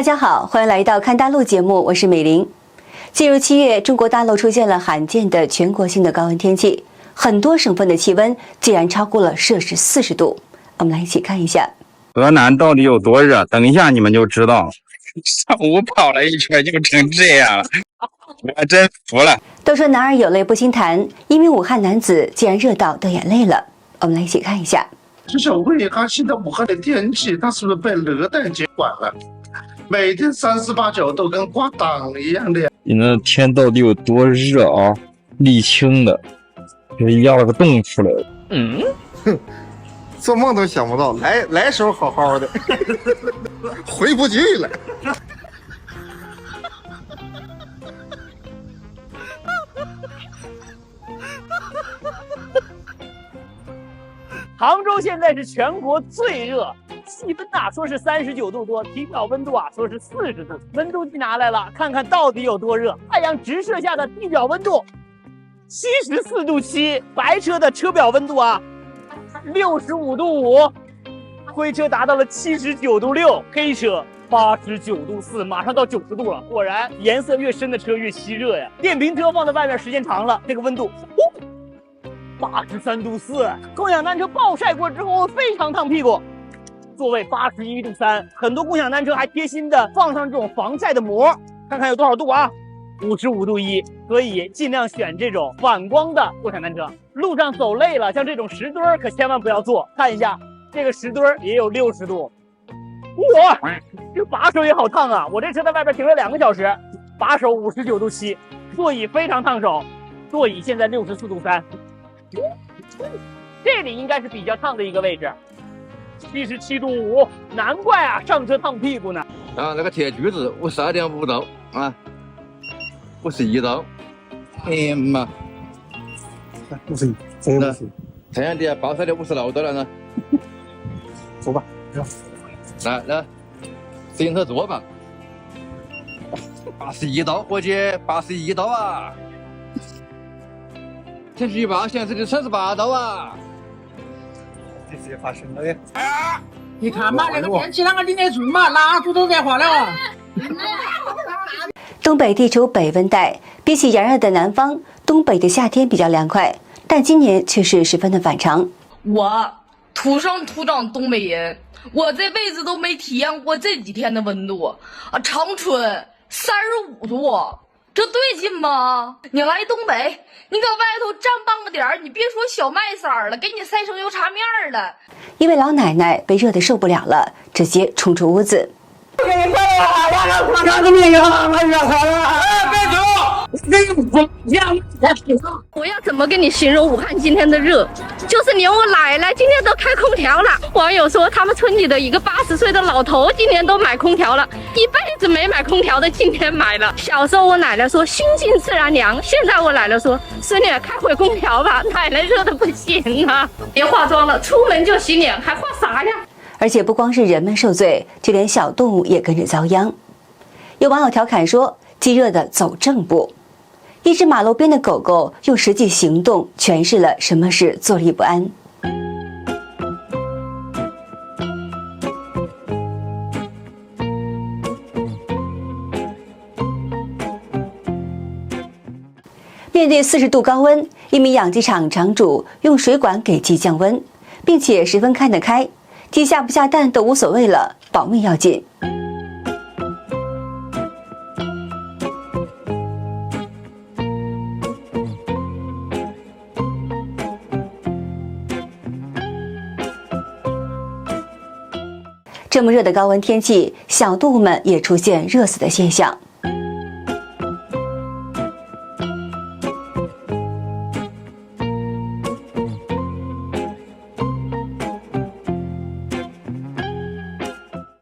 大家好，欢迎来到看大陆节目，我是美玲。进入7月，中国大陆出现了罕见的全国性的高温天气，很多省份的气温竟然超过了摄氏40度。我们来一起看一下河南到底有多热，等一下你们就知道了。上午跑了一圈就成这样了，我真服了。都说男儿有泪不轻弹，一名武汉男子竟然热到掉眼泪了。我们来一起看一下。就想问一下，现在武汉的天气，它是不是被热带接管了？每天38、9度，跟挂档一样的呀。你那天到底有多热啊？沥青的，压了个洞出来。做梦都想不到，来时候好好的，回不去了。杭州现在是全国最热，气温说是39度多，体表温度说是40度。温度计拿来了，看看到底有多热。太阳直射下的地表温度74度7，白车的车表温度65度5，灰车达到了79度6，黑车89度4，马上到90度了。果然，颜色越深的车越吸热呀。电瓶车放在外面时间长了，这个温度83度4，共享单车暴晒过之后非常烫屁股。座位81度3，很多共享单车还贴心的放上这种防晒的膜，看看有多少度55度1，所以尽量选这种反光的共享单车。路上走累了，像这种石墩可千万不要坐。看一下这个石墩也有60度，哇，这把手也好烫啊！我这车在外边停了2个小时，把手59度7，座椅非常烫手，座椅现在64度3。这里应该是比较烫的一个位置，77度5，难怪上车烫屁股呢。那个铁橘子52.5度，51度。哎呀妈，不行，真不行。太阳底下暴晒的56度了呢。走吧，来，自行车坐吧。81度，伙计，81度啊！天气预报显示的38度啊！这直接发生了的。你看嘛，那个天气啷个顶得住嘛？蜡烛都热化了。东北地处北温带，比起炎热的南方，东北的夏天比较凉快，但今年却是十分的反常。我土生土长东北人，我这辈子都没体验过这几天的温度长春35度，这对劲吗？你来东北，你搁外头站半个点儿，你别说小麦色儿了，给你晒成油茶面儿了。一位老奶奶被热得受不了了，直接冲出屋子。我要怎么跟你形容武汉今天的热？就是连我奶奶今天都开空调了。网友说他们村里的一个80岁的老头今年都买空调了，一辈子没买空调的今天买了。小时候我奶奶说心静自然凉，现在我奶奶说孙女开会空调吧，奶奶热得不行啊！别化妆了，出门就洗脸，还化啥呀？而且不光是人们受罪，就连小动物也跟着遭殃。有网友调侃说：“既热的走正步。”一只马路边的狗狗用实际行动诠释了什么是坐立不安。面对40度高温，一名养鸡场场主用水管给鸡降温，并且十分看得开，鸡下不下蛋都无所谓了，保命要紧。这么热的高温天气，小动物们也出现热死的现象。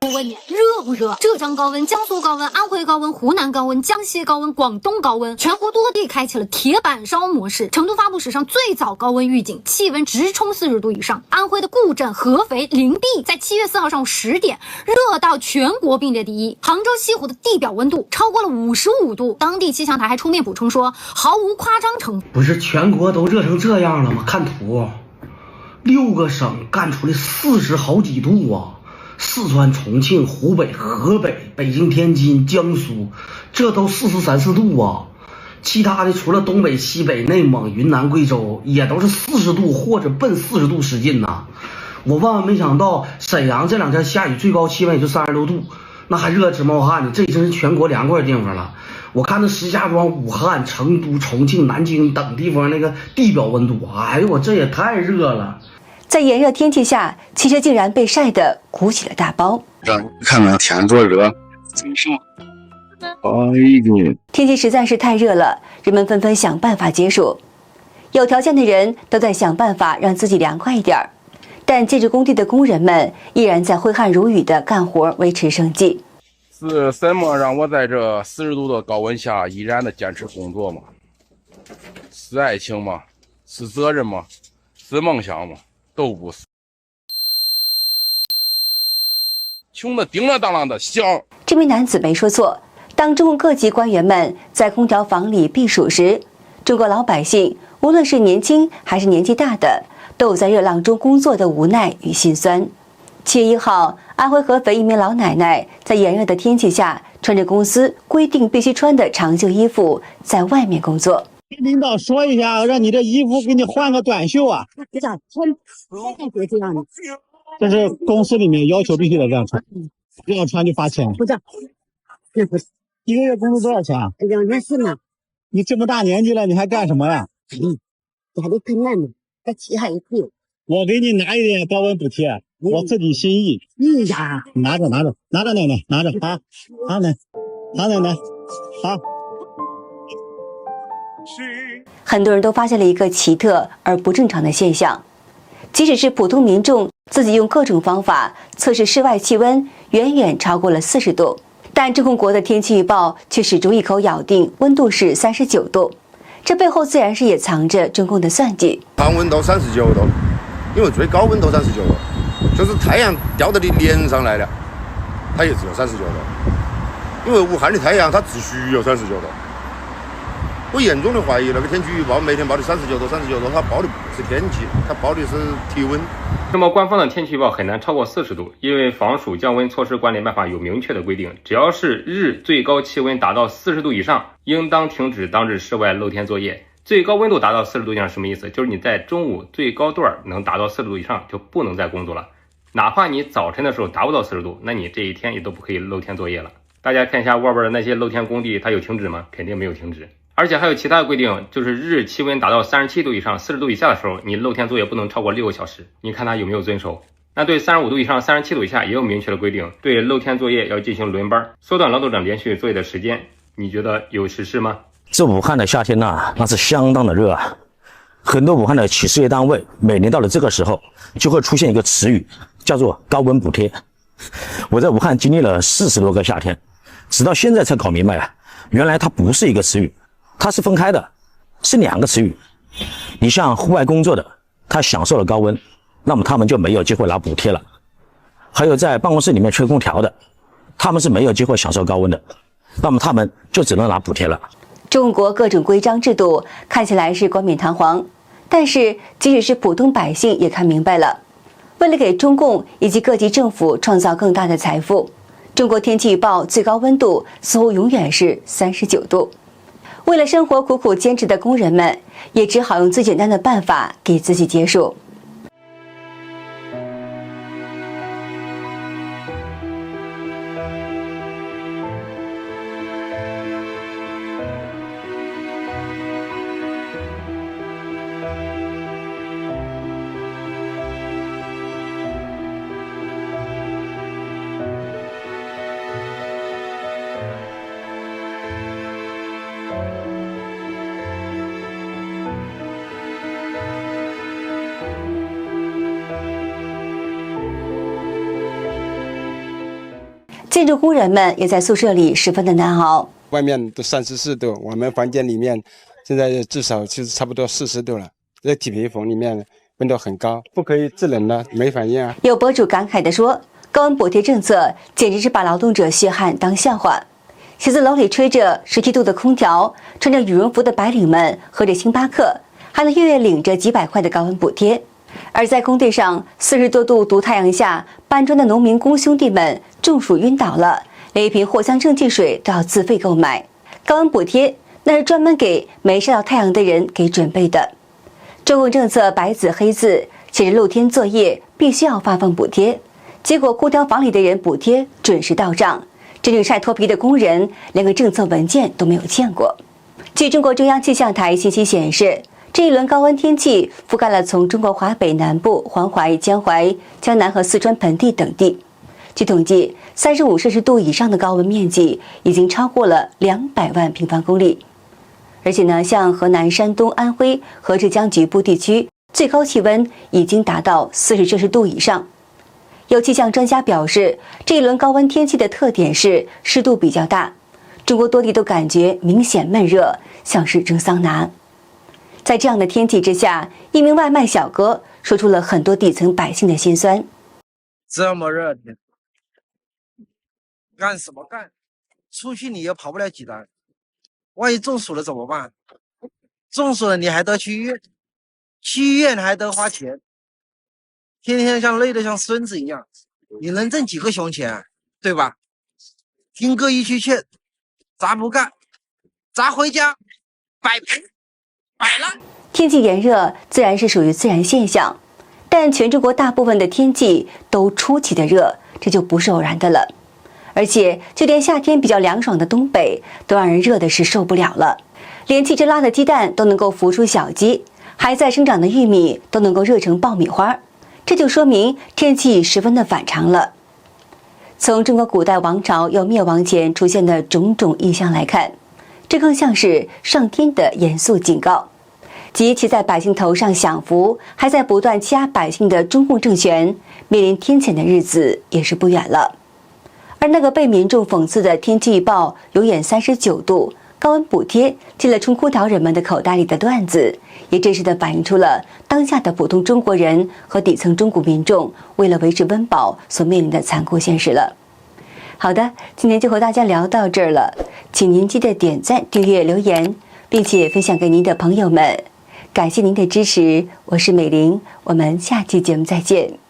我问你，热不热？浙江高温、江苏高温、安徽高温、湖南高温、江西高温、广东高温，全国多地开启了铁板烧模式。成都发布史上最早高温预警，气温直冲40度以上。安徽的固镇、合肥、灵璧在7月4号上午10点热到全国并列第一。杭州西湖的地表温度超过了55度，当地气象台还出面补充说，毫无夸张成分。不是全国都热成这样了吗？看图，6个省干出来40好几度啊！四川、重庆、湖北、河北、北京、天津、江苏，这都43、4度啊。其他的除了东北、西北、内蒙、云南、贵州，也都是40度或者奔40度使劲呐。我万万没想到，沈阳这2天下雨，最高气温也就36度，那还热直冒汗呢。这已经是全国凉快的地方了。我看那石家庄、武汉、成都、重庆、南京等地方那个地表温度，哎呦我这也太热了。在炎热天气下，汽车竟然被晒得鼓起了大包。看看天多热，真是。天气实在是太热了，人们纷纷想办法解暑。有条件的人都在想办法让自己凉快一点，但建筑工地的工人们依然在挥汗如雨的干活，维持生计。是什么让我在这40度的高温下依然的坚持工作吗？是爱情吗？是责任吗？是梦想吗？都不是。穷的叮了当啷的响。这名男子没说错。当中共各级官员们在空调房里避暑时，中国老百姓无论是年轻还是年纪大的，都有在热浪中工作的无奈与心酸。7月1号，安徽合肥一名老奶奶在炎热的天气下，穿着公司规定必须穿的长袖衣服，在外面工作。跟领导说一下，让你的衣服给你换个短袖啊。这样穿，别这样的。这是公司里面要求必须得这样穿，这样穿就罚钱。不是，这不是。1个月工资多少钱啊？2400呢。你这么大年纪了，你还干什么呀？家里困难呢，再起还一退。我给你拿一点高温补贴，我自己心意。呀，拿着，奶奶，拿着啊，好奶奶，好。很多人都发现了一个奇特而不正常的现象，即使是普通民众自己用各种方法测试室外气温远远超过了40度。但中共国的天气预报却始终一口咬定温度是39度，这背后自然是也藏着中共的算计。常温到39度，因为最高温度39度，就是太阳掉到你脸上来了，它也只有39度。因为武汉的太阳它只需要39度。我严重的怀疑那个天气预报每天报的39度，它报的不是天气，它报的是体温。那么官方的天气预报很难超过40度，因为防暑降温措施管理办法有明确的规定，只要是日最高气温达到40度以上，应当停止当日室外露天作业。最高温度达到40度以上什么意思？就是你在中午最高段能达到40度以上就不能再工作了，哪怕你早晨的时候达不到40度，那你这一天也都不可以露天作业了。大家看一下外边的那些露天工地，它有停止吗？肯定没有停止。而且还有其他的规定，就是日气温达到37度以上、40度以下的时候，你露天作业不能超过6个小时。你看他有没有遵守？那对35度以上、37度以下也有明确的规定，对露天作业要进行轮班，缩短劳动者连续作业的时间。你觉得有实施吗？这武汉的夏天呐，那是相当的热啊！很多武汉的企事业单位每年到了这个时候，就会出现一个词语，叫做高温补贴。我在武汉经历了40多个夏天，直到现在才搞明白啊，原来它不是一个词语。它是分开的，是2个词语。你像户外工作的，他享受了高温，那么他们就没有机会拿补贴了。还有在办公室里面吹空调的，他们是没有机会享受高温的，那么他们就只能拿补贴了。中国各种规章制度看起来是冠冕堂皇，但是即使是普通百姓也看明白了，为了给中共以及各级政府创造更大的财富，中国天气预报最高温度似乎永远是39度。为了生活苦苦坚持的工人们，也只好用最简单的办法给自己解暑。建筑工人们也在宿舍里十分的难熬。外面都34度，我们房间里面现在至少就是差不多40度了。在体皮缝里面温度很高，不可以制冷了，没反应啊。有博主感慨地说：“高温补贴政策简直是把劳动者血汗当笑话。”写字楼里吹着17度的空调，穿着羽绒服的白领们喝着星巴克，还能月月领着几百块的高温补贴。而在工地上40多度毒太阳下搬砖的农民工兄弟们中暑晕倒了，连一瓶藿香正气水都要自费购买。高温补贴那是专门给没晒到太阳的人给准备的。中共政策白纸黑字写着露天作业必须要发放补贴，结果空调房里的人补贴准时到账，真正晒脱皮的工人连个政策文件都没有见过。据中国中央气象台信息显示，这一轮高温天气覆盖了从中国华北南部、黄淮、江淮、江南和四川盆地等地。据统计，35摄氏度以上的高温面积已经超过了200万平方公里。而且呢，像河南、山东、安徽和浙江局部地区，最高气温已经达到40摄氏度以上。有气象专家表示，这一轮高温天气的特点是湿度比较大，中国多地都感觉明显闷热，像是蒸桑拿。在这样的天气之下，一名外卖小哥说出了很多底层百姓的心酸。这么热天，干什么干？出去你也跑不了几单，万一中暑了怎么办？中暑了你还得去医院，去医院还得花钱，天天像累得像孙子一样，你能挣几个熊钱，对吧？听哥一句劝，咋不干？咋回家？摆平。天气炎热自然是属于自然现象，但全中国大部分的天气都出奇的热，这就不是偶然的了。而且就连夏天比较凉爽的东北都让人热的是受不了了，连气着拉的鸡蛋都能够孵出小鸡，还在生长的玉米都能够热成爆米花，这就说明天气十分的反常了。从中国古代王朝要灭亡前出现的种种异象来看，这更像是上天的严肃警告，即骑在百姓头上享福，还在不断欺压百姓的中共政权，面临天谴的日子也是不远了。而那个被民众讽刺的天气预报永远39度、高温补贴进了冲空调人们的口袋里的段子，也真实地反映出了当下的普通中国人和底层中国民众为了维持温饱所面临的残酷现实了。好的，今天就和大家聊到这儿了，请您记得点赞、订阅、留言，并且分享给您的朋友们。感谢您的支持，我是美玲，我们下期节目再见。